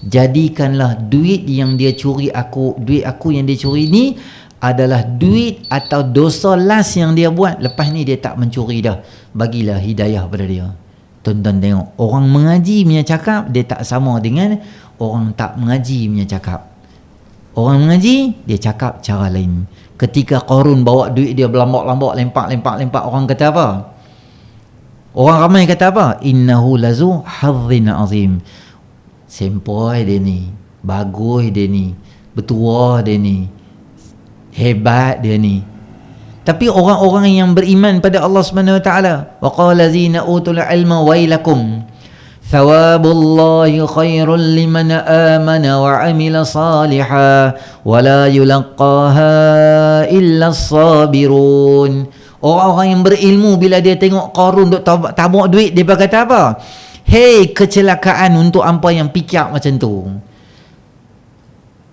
jadikanlah duit yang dia curi aku, duit aku yang dia curi ni adalah duit atau dosa last yang dia buat. Lepas ni dia tak mencuri dah. Bagilah hidayah pada dia. Tuan-tuan tengok, orang mengaji punya cakap dia tak sama dengan orang tak mengaji punya cakap. Orang mengaji dia cakap cara lain. Ketika Qarun bawa duit dia berlambak-lambak, lempak, orang kata apa? Orang ramai kata apa? Innahu lazu hadzin azim. Sempoi dia ni, bagus dia ni, bertuah dia ni, hebat dia ni. Tapi orang-orang yang beriman pada Allah Subhanahu wa taala, wa qala zina utul ilma wailakum thawabullahi khairul liman amana wa amila salihan wa la yulaqaha illa as-sabirun. Orang-orang yang berilmu bila dia tengok Qarun duk tabuk duit, dia berkata apa? Hei, kecelakaan untuk hampa yang fikir macam tu.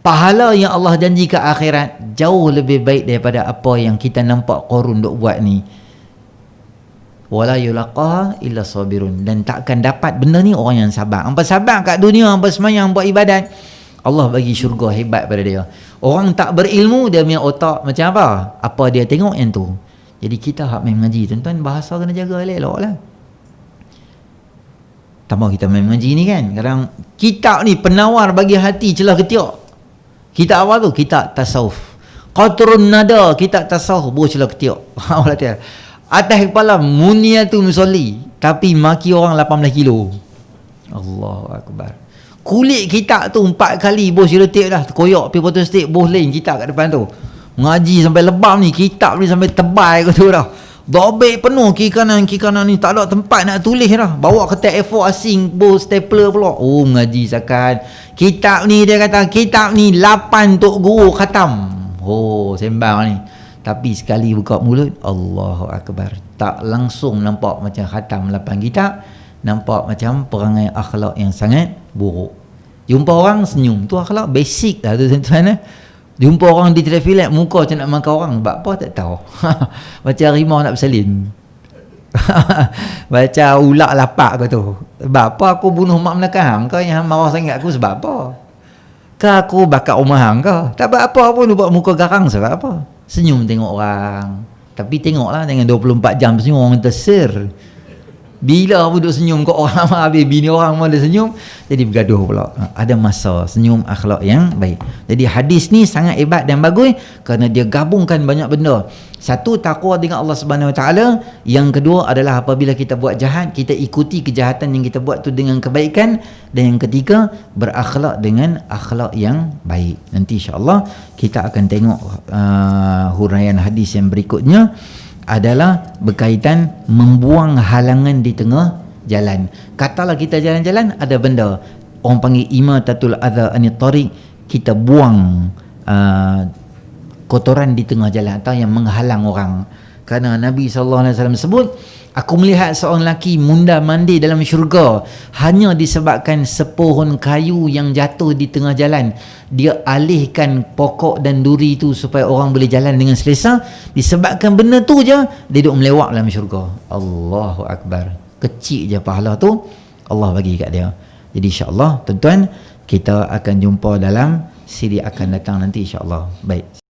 Pahala yang Allah janji ke akhirat jauh lebih baik daripada apa yang kita nampak Qarun duk buat ni. Wala yulaqaha illa sabirun. Dan takkan dapat benda ni orang yang sabar. Hampa sabar kat dunia, hampa semayang, hampa ibadat, Allah bagi syurga hebat pada dia. Orang tak berilmu, dia punya otak macam apa? Apa dia tengok yang tu. Jadi kita hak main mengaji, tuan-tuan, bahasa kena jaga elok lah. Tambah kita main mengaji ni kan, kadang kitab ni penawar bagi hati celah ketiak. Kitab apa tu? Kitab tasawuf. Qatrun nada, kitab tasawuf, celah ketiak. Atas kepala muniatul musalli, tapi maki orang 18 kilo. Allahu Akbar. Kulit kitab tu 4 kali bos letik dah, terkoyak pergi potong stick, bos lain kitab kat depan tu. Mengaji sampai lebam ni, kitab ni sampai tebal kata dah. Dobek penuh kiri kanan ni, tak ada tempat nak tulis dah. Bawa kertas A4 asing, bos stapler pula. Mengaji sakan. Kitab ni dia kata, kitab ni 8 tok guru khatam. Sembang ni. Tapi sekali buka mulut, Allahu Akbar, tak langsung nampak macam khatam 8 kitab, nampak macam perangai akhlak yang sangat buruk. Jumpa orang senyum, tu akhlak basic lah tu tuan-tuan. Jumpa orang di traffic light, muka macam nak makan orang, sebab apa tak tahu. Macam harimau nak bersalin. Macam ulak lapak kau tu. Sebab apa aku bunuh mak menakang kau yang marah sangat aku, sebab apa? Ke aku bakat rumah hang kau? Tak apa pun buat muka garang, sebab apa? Senyum tengok orang. Tapi tengoklah, jangan 24 jam senyum, orang tersir. Bila aku duduk senyum kat orang habis bini orang malah senyum, jadi bergaduh pula. Ada masa senyum akhlak yang baik. Jadi hadis ni sangat hebat dan bagus kerana dia gabungkan banyak benda. Satu, takwa dengan Allah Subhanahu Wa Taala. Yang kedua adalah apabila kita buat jahat, kita ikuti kejahatan yang kita buat tu dengan kebaikan. Dan yang ketiga, berakhlak dengan akhlak yang baik. Nanti insya-Allah kita akan tengok huraian hadis yang berikutnya adalah berkaitan membuang halangan di tengah jalan. Katalah kita jalan-jalan ada benda orang panggil imatatul adza anit tariq, kita buang kotoran di tengah jalan atau yang menghalang orang. Kerana Nabi SAW sebut, aku melihat seorang lelaki mundar-mandir dalam syurga hanya disebabkan sepohon kayu yang jatuh di tengah jalan. Dia alihkan pokok dan duri itu supaya orang boleh jalan dengan selesa. Disebabkan benda tu je, dia duduk melewat dalam syurga. Allahu Akbar. Kecil je pahala tu Allah bagi kat dia. Jadi insya-Allah tuan-tuan, kita akan jumpa dalam siri akan datang nanti insya-Allah. Baik.